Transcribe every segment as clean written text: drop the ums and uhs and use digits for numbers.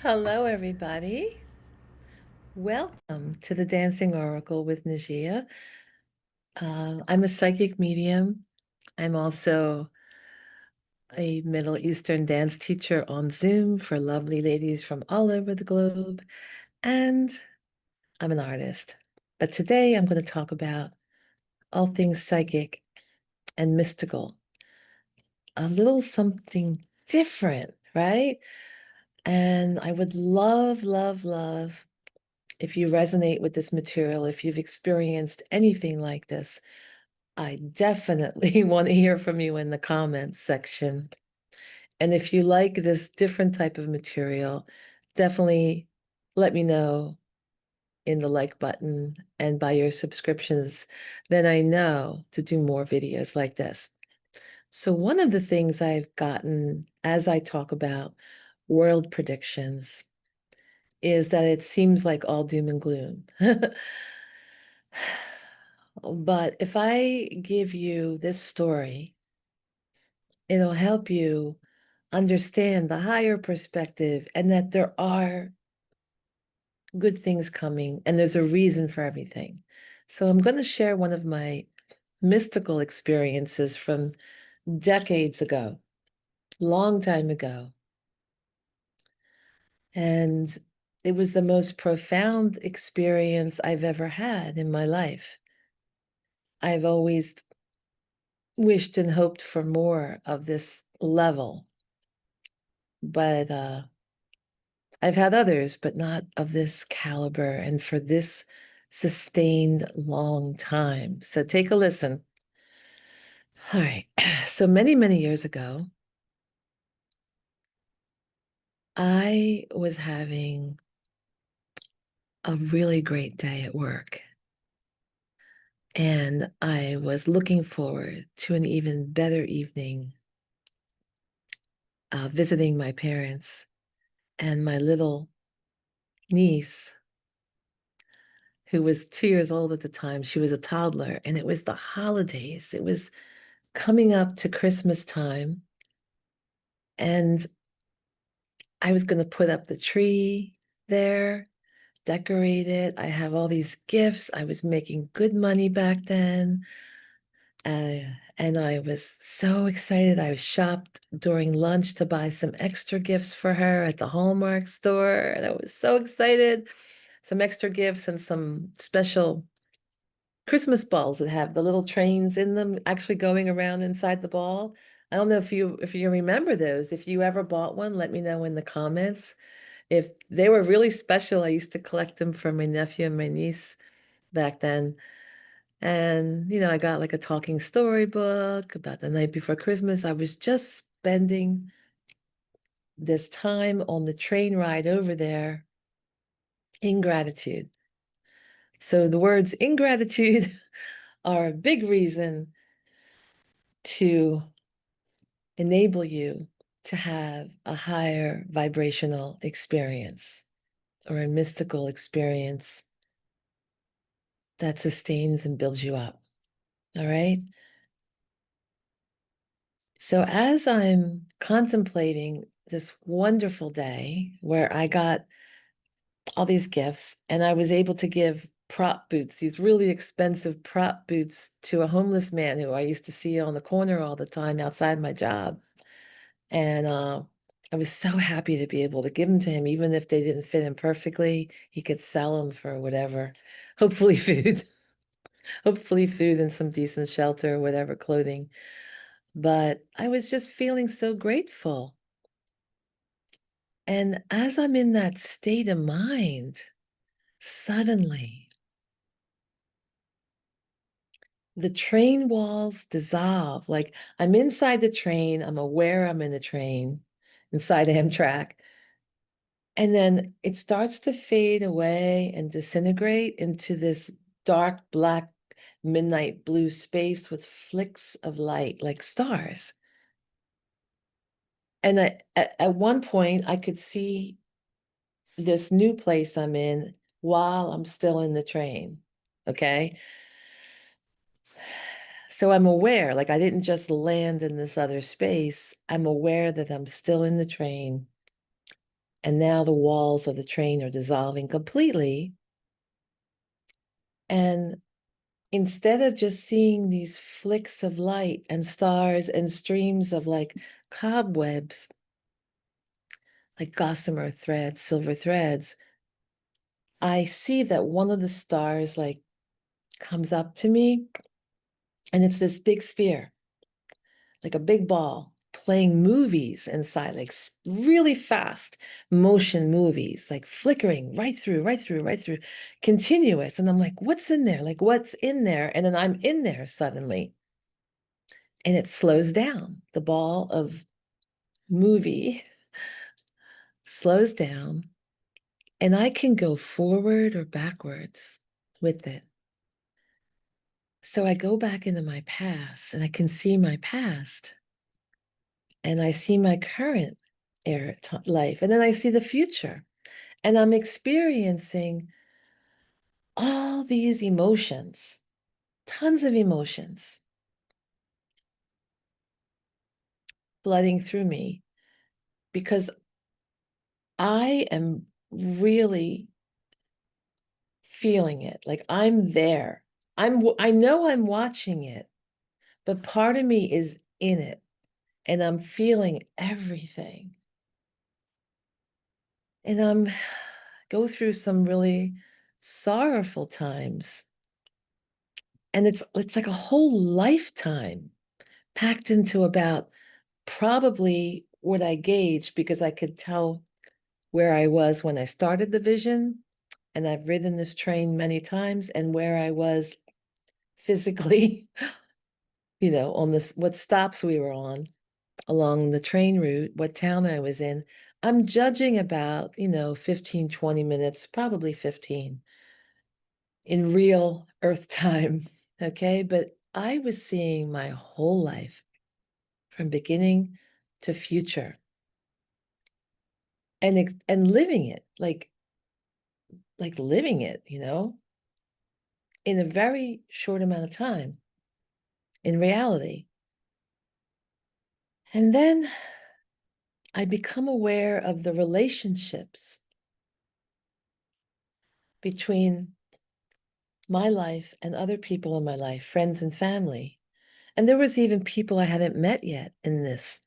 Hello, everybody. Welcome to the Dancing Oracle with Najia. I'm a psychic medium. I'm also a Middle Eastern dance teacher on Zoom for lovely ladies from all over the globe, and I'm an artist. But today I'm going to talk about all things psychic and mystical, a little something different, right? And I would love, love, love if you resonate with this material, if you've experienced anything like this. I definitely want to hear from you in the comments section. And if you like this different type of material, definitely let me know in the like button and by your subscriptions. Then I know to do more videos like this. So one of the things I've gotten as I talk about world predictions is that it seems like all doom and gloom. But if I give you this story, it'll help you understand the higher perspective and that there are good things coming and there's a reason for everything. So I'm going to share one of my mystical experiences from decades ago, long time ago. And it was the most profound experience I've ever had in my life. I've always wished and hoped for more of this level, but I've had others, but not of this caliber and for this sustained long time. So take a listen. All right. So many, many years ago, I was having a really great day at work. And I was looking forward to an even better evening visiting my parents and my little niece, who was 2 years old at the time. She was a toddler, and it was the holidays. It was coming up to Christmas time, and I was going to put up the tree there, decorate it. I have all these gifts. I was making good money back then. And I was so excited. I shopped during lunch to buy some extra gifts for her at the Hallmark store. And I was so excited. Some extra gifts and some special Christmas balls that have the little trains in them actually going around inside the ball. I don't know if you remember those. If you ever bought one, let me know in the comments. If they were really special, I used to collect them for my nephew and my niece back then. And, I got like a talking storybook about the night before Christmas. I was just spending this time on the train ride over there in gratitude. So the words ingratitude are a big reason to enable you to have a higher vibrational experience or a mystical experience that sustains and builds you up. All right. So as I'm contemplating this wonderful day where I got all these gifts and I was able to give prop boots, these really expensive prop boots, to a homeless man who I used to see on the corner all the time outside my job. And I was so happy to be able to give them to him, even if they didn't fit him perfectly. He could sell them for whatever, hopefully food, hopefully food and some decent shelter, whatever clothing. But I was just feeling so grateful. And as I'm in that state of mind, suddenly the train walls dissolve. Like I'm inside the train, I'm aware I'm in the train, inside Amtrak. And then it starts to fade away and disintegrate into this dark black midnight blue space with flicks of light like stars. And at one point, I could see this new place I'm in while I'm still in the train. Okay. So I'm aware, like I didn't just land in this other space. I'm aware that I'm still in the train And now the walls of the train are dissolving completely. And instead of just seeing these flicks of light and stars and streams of like cobwebs, like gossamer threads, silver threads, I see that one of the stars like comes up to me, and it's this big sphere, like a big ball, playing movies inside, like really fast motion movies, like flickering right through, right through, right through, continuous. And I'm like, what's in there? Like, what's in there? And then I'm in there suddenly. And it slows down. The ball of movie slows down, and I can go forward or backwards with it. So I go back into my past, and I can see my past, and I see my current life, and then I see the future, and I'm experiencing all these emotions, tons of emotions flooding through me because I am really feeling it. Like I'm there. I know I'm watching it, but part of me is in it, and I'm feeling everything. And I'm go through some really sorrowful times. And it's like a whole lifetime packed into about probably what I gauged, because I could tell where I was when I started the vision, and I've ridden this train many times, and where I was physically, on this, what stops we were on along the train route, what town I was in. I'm judging about, 15, 20 minutes, probably 15 in real earth time. Okay. But I was seeing my whole life from beginning to future, and living it, like living it, in a very short amount of time in reality. And then I become aware of the relationships between my life and other people in my life, friends and family. And there was even people I hadn't met yet in this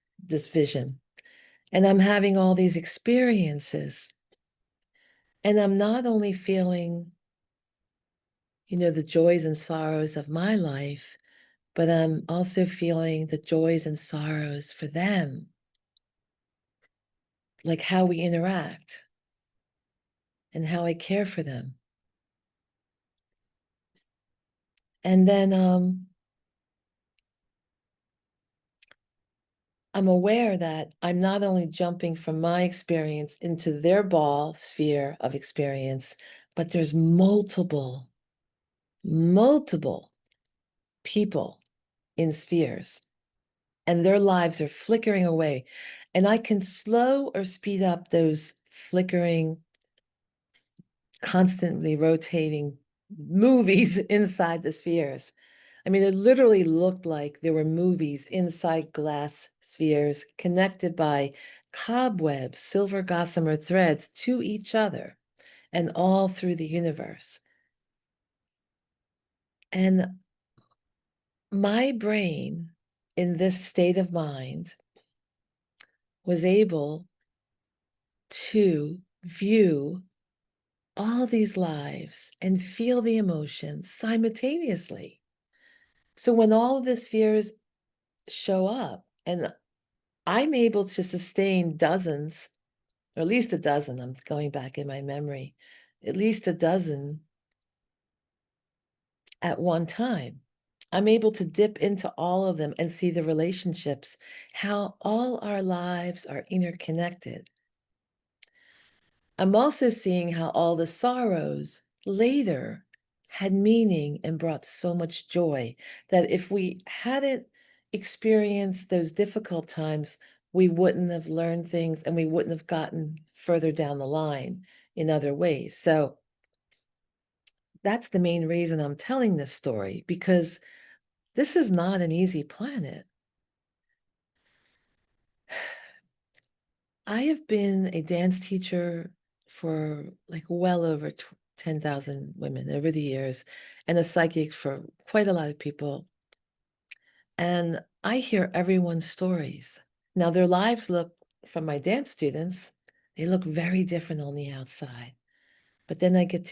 vision. And I'm having all these experiences. And I'm not only feeling, the joys and sorrows of my life, but I'm also feeling the joys and sorrows for them, like how we interact and how I care for them. And then I'm aware that I'm not only jumping from my experience into their ball sphere of experience, but there's multiple people in spheres, and their lives are flickering away. And I can slow or speed up those flickering, constantly rotating movies inside the spheres. I mean, it literally looked like there were movies inside glass spheres connected by cobwebs, silver gossamer threads to each other, and all through the universe. And my brain, in this state of mind, was able to view all these lives and feel the emotions simultaneously. So when all of the spheres show up, and I'm able to sustain dozens, or at least a dozen, I'm going back in my memory, at least a dozen at one time. I'm able to dip into all of them and see the relationships, how all our lives are interconnected. I'm also seeing how all the sorrows later had meaning and brought so much joy that if we hadn't experienced those difficult times, we wouldn't have learned things, and we wouldn't have gotten further down the line in other ways. So that's the main reason I'm telling this story, because this is not an easy planet. I have been a dance teacher for like well over 10,000 women over the years and a psychic for quite a lot of people. And I hear everyone's stories. Now, their lives look, from my dance students, they look very different on the outside. But then I get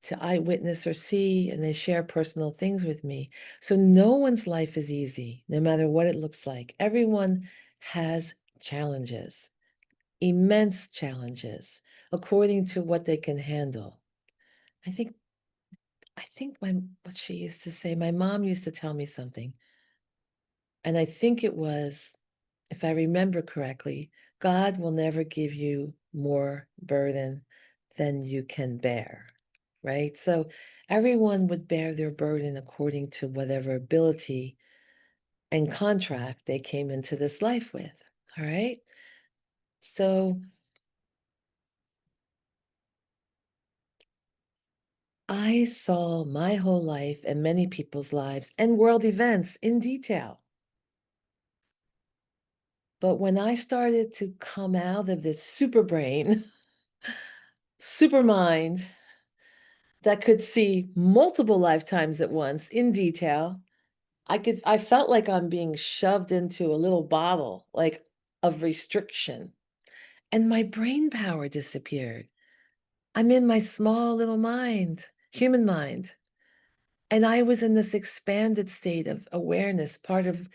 to eyewitness or see, and they share personal things with me. So no one's life is easy, no matter what it looks like. Everyone has challenges, immense challenges, according to what they can handle. I think I think what she used to say, my mom used to tell me something, and I think it was, if I remember correctly, God will never give you more burden than you can bear, right? So everyone would bear their burden according to whatever ability and contract they came into this life with, all right? So I saw my whole life and many people's lives and world events in detail. But when I started to come out of this super brain, super mind that could see multiple lifetimes at once in detail, I felt like I'm being shoved into a little bottle, like of restriction, and my brain power disappeared. I'm in my small little mind, human mind. And I was in this expanded state of awareness, part of,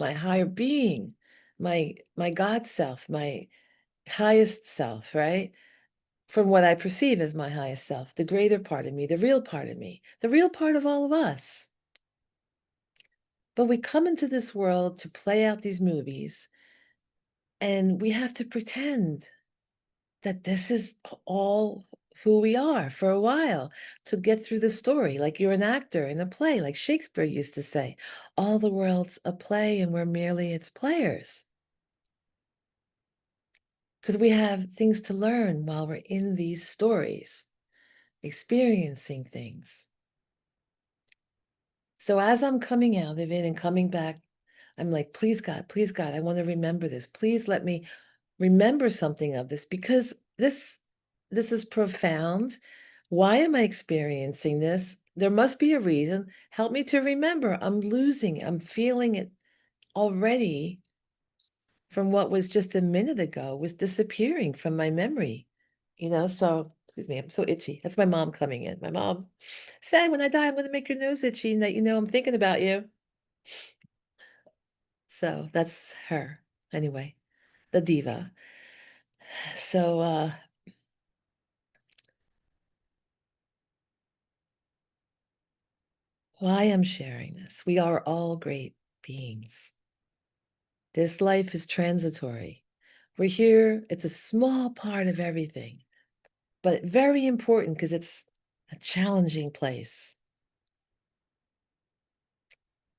my higher being, my God self, my highest self, right? From what I perceive as my highest self, the greater part of me, the real part of me, the real part of all of us. But we come into this world to play out these movies, and we have to pretend that this is all who we are for a while to get through the story. Like you're an actor in a play, like Shakespeare used to say, all the world's a play and we're merely its players. Because we have things to learn while we're in these stories, experiencing things. So as I'm coming out of it and coming back, I'm like, please, God, I want to remember this. Please let me remember something of this, because this is profound. Why am I experiencing this? There must be a reason. Help me to remember. I'm feeling it already from what was just a minute ago was disappearing from my memory. So excuse me, I'm so itchy. That's my mom coming in. My mom said, when I die, I'm going to make your nose itchy and that I'm thinking about you. So that's her. Anyway, the diva. So why I'm sharing this. We are all great beings. This life is transitory. We're here, it's a small part of everything, but very important because it's a challenging place.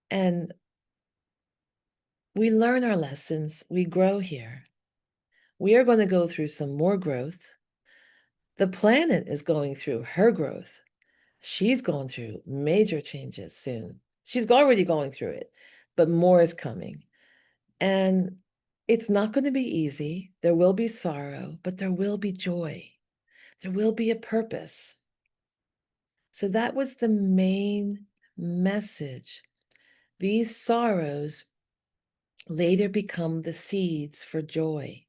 And we learn our lessons, we grow here. We are going to go through some more growth. The planet is going through her growth. She's going through major changes soon. She's already going through it, but more is coming. And it's not going to be easy. There will be sorrow, but there will be joy. There will be a purpose. So that was the main message. These sorrows later become the seeds for joy.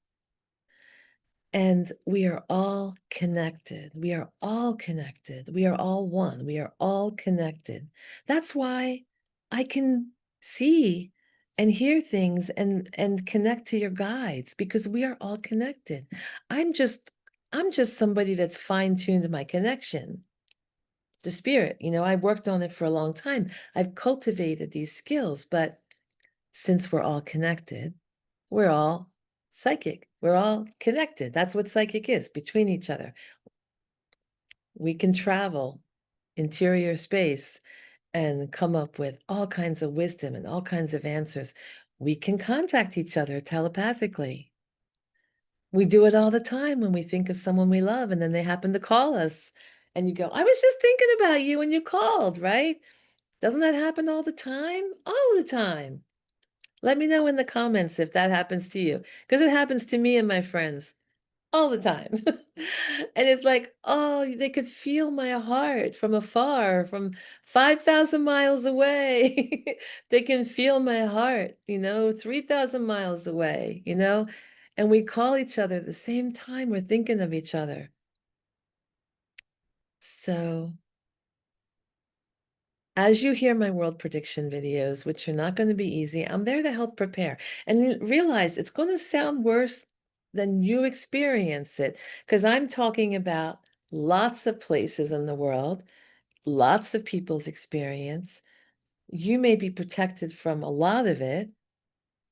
And we are all connected. We are all connected. We are all one. We are all connected. That's why I can see and hear things and connect to your guides, because we are all connected. I'm just somebody that's fine-tuned my connection to spirit. I worked on it for a long time. I've cultivated these skills, but since we're all connected, we're all psychic. We're all connected. That's what psychic is, between each other. We can travel interior space and come up with all kinds of wisdom and all kinds of answers. We can contact each other telepathically. We do it all the time when we think of someone we love and then they happen to call us. And you go, I was just thinking about you when you called, right? Doesn't that happen all the time? All the time. Let me know in the comments if that happens to you, because it happens to me and my friends all the time. And it's like, oh, they could feel my heart from afar, from 5,000 miles away. They can feel my heart, 3,000 miles away, and we call each other at the same time we're thinking of each other. So as you hear my world prediction videos, which are not going to be easy, I'm there to help prepare. And realize it's going to sound worse than you experience it, because I'm talking about lots of places in the world, lots of people's experience. You may be protected from a lot of it,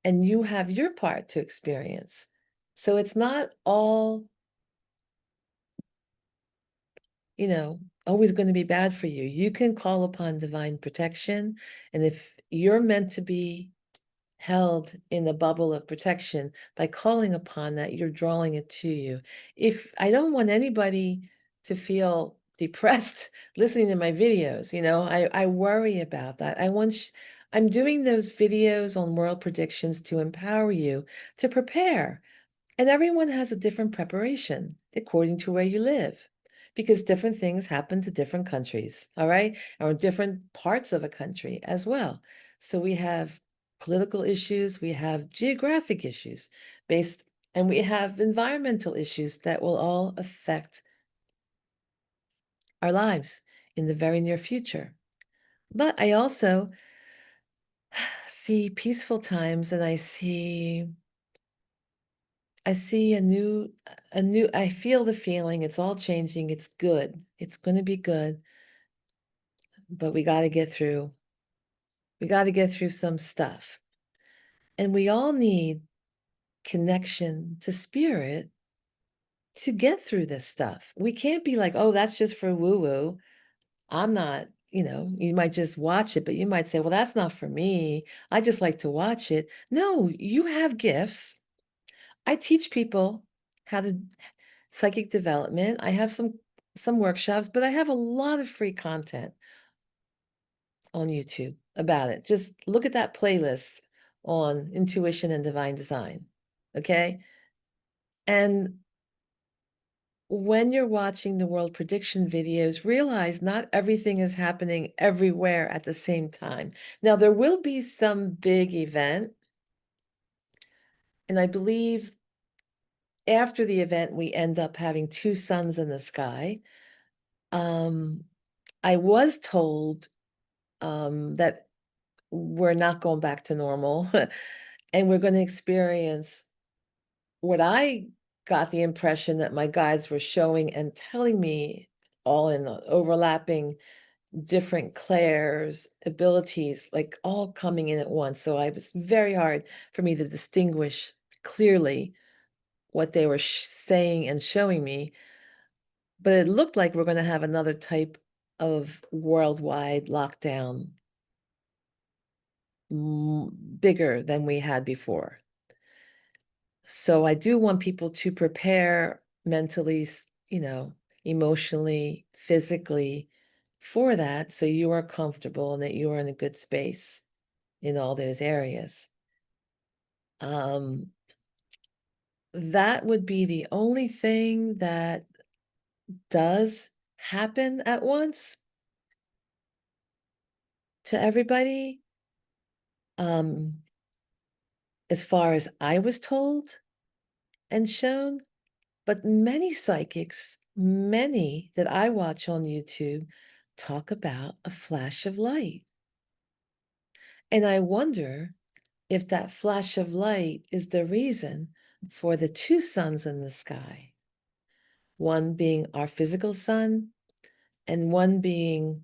and you have your part to experience. So it's not all, always going to be bad for you. You can call upon divine protection. And if you're meant to be held in the bubble of protection by calling upon that, you're drawing it to you. If I don't want anybody to feel depressed listening to my videos, I worry about that. I'm doing those videos on world predictions to empower you to prepare. And everyone has a different preparation according to where you live, because different things happen to different countries, all right? Or different parts of a country as well. So we have political issues, we have geographic issues and we have environmental issues that will all affect our lives in the very near future. But I also see peaceful times, and I see I feel the feeling, it's all changing, it's good. It's going to be good, but we got to get through some stuff. And we all need connection to spirit to get through this stuff. We can't be like, oh, that's just for woo-woo. I'm not, you might just watch it, but you might say, well, that's not for me. I just like to watch it. No, you have gifts. I teach people how to psychic development. I have some workshops, but I have a lot of free content on YouTube about it. Just look at that playlist on intuition and divine design. Okay? And when you're watching the world prediction videos, realize not everything is happening everywhere at the same time. Now, there will be some big event, and I believe after the event, we end up having two suns in the sky. I was told that we're not going back to normal and we're going to experience what I got the impression that my guides were showing and telling me, all in the overlapping different clairs abilities, like all coming in at once. So it was very hard for me to distinguish clearly what they were saying and showing me. But it looked like we're going to have another type of worldwide lockdown, bigger than we had before. So I do want people to prepare mentally, emotionally, physically for that, so you are comfortable and that you are in a good space in all those areas. That would be the only thing that does happen at once to everybody. As far as I was told and shown, but many psychics, many that I watch on YouTube, talk about a flash of light. And I wonder if that flash of light is the reason for the two suns in the sky, one being our physical sun and one being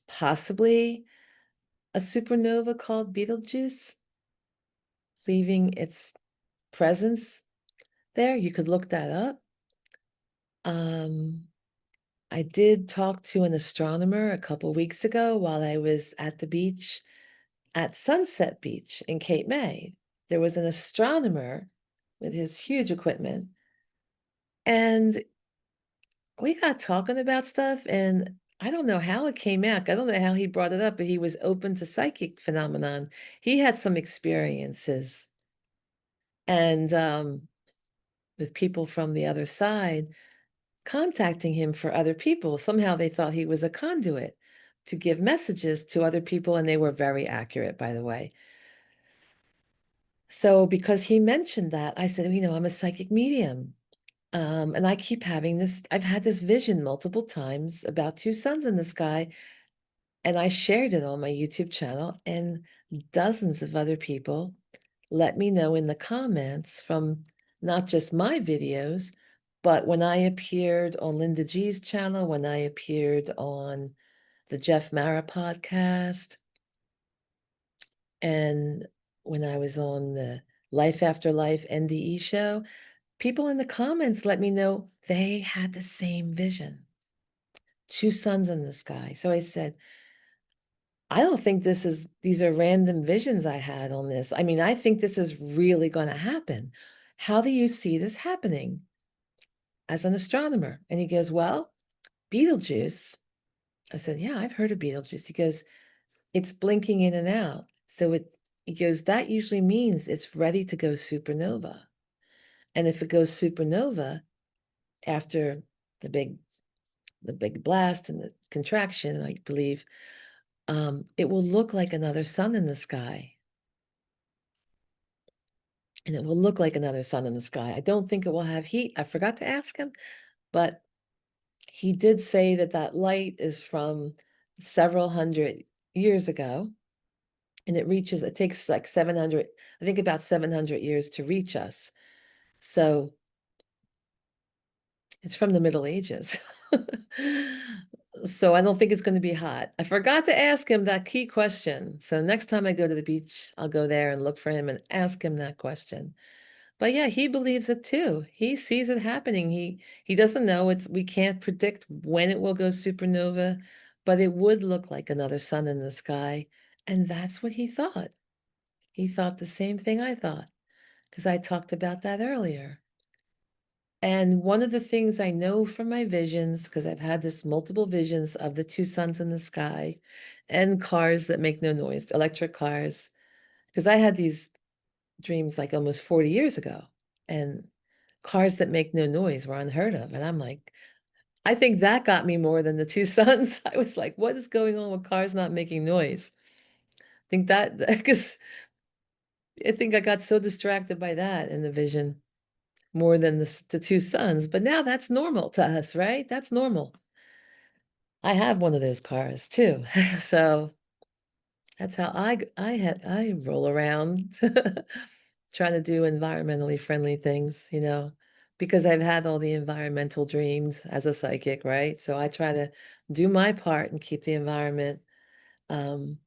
possibly a supernova called Betelgeuse, leaving its presence there. You could look that up. I did talk to an astronomer a couple weeks ago while I was at the beach at Sunset Beach in Cape May. There was an astronomer with his huge equipment, and we got talking about stuff, and I don't know how it came out. I don't know how he brought it up, but he was open to psychic phenomenon. He had some experiences, and with people from the other side contacting him for other people. Somehow they thought he was a conduit to give messages to other people, and they were very accurate, by the way. So because he mentioned that, I said, I'm a psychic medium. And I keep having this, I've had this vision multiple times about two suns in the sky, and I shared it on my YouTube channel, and dozens of other people let me know in the comments from not just my videos, but when I appeared on Linda G's channel, when I appeared on the Jeff Mara podcast, and when I was on the Life After Life NDE show, people in the comments let me know they had the same vision, two suns in the sky. So I said, I don't think these are random visions I had on this. I mean, I think this is really going to happen. How do you see this happening as an astronomer? And he goes, well, Betelgeuse. I said, yeah, I've heard of Betelgeuse. He goes, it's blinking in and out. So he goes, that usually means it's ready to go supernova. And if it goes supernova after the big blast and the contraction, I believe, it will look like another sun in the sky. And it will look like another sun in the sky. I don't think it will have heat. I forgot to ask him, but he did say that that light is from several hundred years ago, and it takes like 700, I think about 700 years to reach us. So it's from the Middle Ages. So I don't think it's going to be hot. I forgot to ask him that key question. So next time I go to the beach, I'll go there and look for him and ask him that question. But yeah, he believes it too. He sees it happening. He doesn't know, we can't predict when it will go supernova, but it would look like another sun in the sky. And that's what he thought. He thought the same thing I thought, because I talked about that earlier. And one of the things I know from my visions, because I've had this multiple visions of the two suns in the sky and cars that make no noise, electric cars, because I had these dreams like almost 40 years ago, and cars that make no noise were unheard of. And I'm like, I think that got me more than the two suns. I was like, what is going on with cars not making noise? I think that, because I think I got so distracted by that in the vision more than the two suns. But now that's normal to us, right? That's normal. I have one of those cars too. So that's how I roll around trying to do environmentally friendly things, because I've had all the environmental dreams as a psychic, right? So I try to do my part and keep the environment um,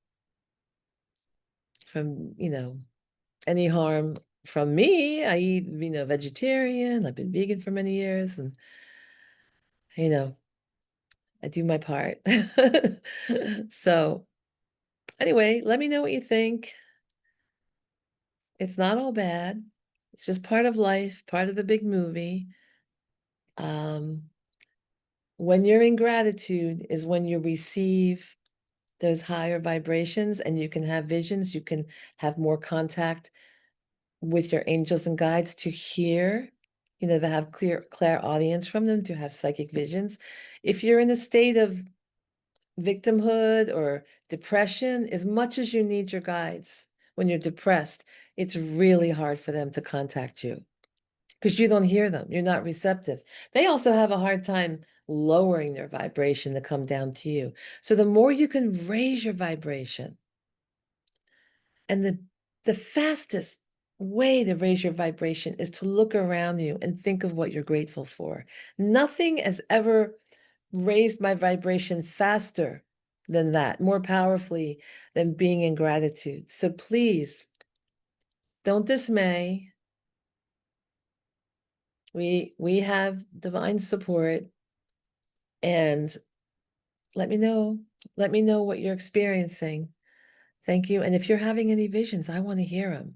from, any harm from me. I eat, vegetarian. I've been vegan for many years, and you know, I do my part. So anyway, let me know what you think. It's not all bad. It's just part of life, part of the big movie. Um, when you're in gratitude is when you receive those higher vibrations, and you can have visions, you can have more contact with your angels and guides to hear, to have clairaudience from them, to have psychic visions. If you're in a state of victimhood or depression, as much as you need your guides, when you're depressed, it's really hard for them to contact you because you don't hear them. You're not receptive. They also have a hard time lowering their vibration to come down to you. So the more you can raise your vibration, and the fastest way to raise your vibration is to look around you and think of what you're grateful for. Nothing has ever raised my vibration faster than that, more powerfully than being in gratitude. So please don't dismay. We have divine support, and let me know. Let me know what you're experiencing. Thank you. And if you're having any visions, I want to hear them,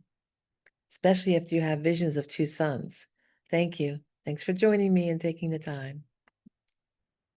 especially if you have visions of two suns. Thank you. Thanks for joining me and taking the time.